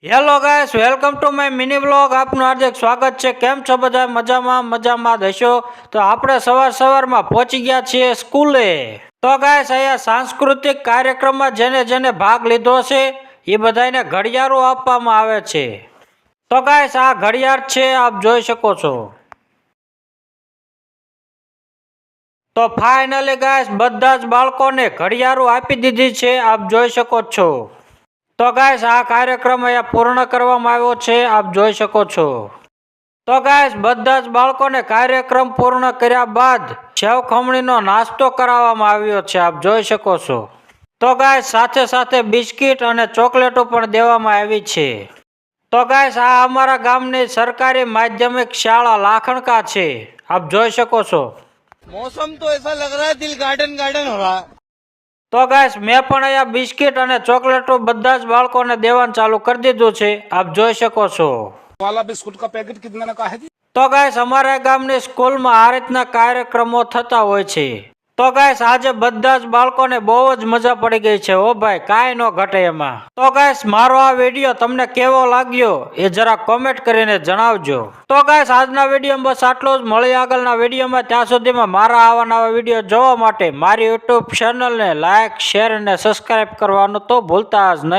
Hello guys, welcome to my mini blog. આપનું હાર્દિક સ્વાગત છે. કેમ છો બધા? મજામાં હશો? તો આપણે સવારમાં પહોંચી ગયા છીએ સ્કૂલે. તો ગાઈસ, અહીંયા સાંસ્કૃતિક કાર્યક્રમમાં જેને જેને ભાગ લીધો છે એ બધાને ઘડિયાળો આપવામાં આવે છે. તો ગાઈસ, આ ઘડિયાળ છે, આપ જોઈ શકો છો. તો ફાઇનલી ગાઈસ, બધા જ બાળકોને ઘડિયાળો આપી દીધી છે, આપ જોઈ શકો છો. તો ગાઈસ, આ કાર્યક્રમ અહીંયા પૂર્ણ કરવામાં આવ્યો છે, આપ જોઈ શકો છો. તો ગાઈસ, બધા જ બાળકોને કાર્યક્રમ પૂર્ણ કર્યા બાદ સેવ ખમણીનો નાસ્તો કરાવવામાં આવ્યો છે, આપ જોઈ શકો છો. તો ગાઈસ, સાથે સાથે બિસ્કિટ અને ચોકલેટો પણ દેવામાં આવી છે. તો ગાઈસ, આ અમારા ગામની સરકારી માધ્યમિક શાળા લાખણકા છે, આપ જોઈ શકો છો. मौसम तो ऐसा लग रहा है दिल गार्डन गार्डन हो रहा है. તો ગાઈસ, મેં પણ અહીંયા બિસ્કિટ અને ચોકલેટો બધા જ બાળકોને દેવાનું ચાલુ કરી દીધું છે, આપ જોઈ શકો છો. वाला बिस्कुट का पैकेट कितने का है जी? તો ગાઈસ, અમારા ગામની સ્કૂલમાં આ રીતના કાર્યક્રમો થતા હોય છે. તો ગાઈસ, આજે બધા જ બાળકોને બહુ જ મજા પડી ગઈ છે. ઓ ભાઈ, કાંઈ ન ઘટે એમાં. તો ગાઈસ, મારો આ વિડીયો તમને કેવો લાગ્યો એ જરા કોમેન્ટ કરીને જણાવજો. તો ગાઈસ, આજના વિડીયોમાં બસ આટલું જ. મળીએ આગળના વિડીયોમાં. ત્યાં સુધીમાં મારા આવા નવા વિડીયો જોવા માટે મારી યુટ્યુબ ચેનલને લાઈક, શેર અને સબસ્ક્રાઇબ કરવાનું તો ભૂલતા જ નહીં.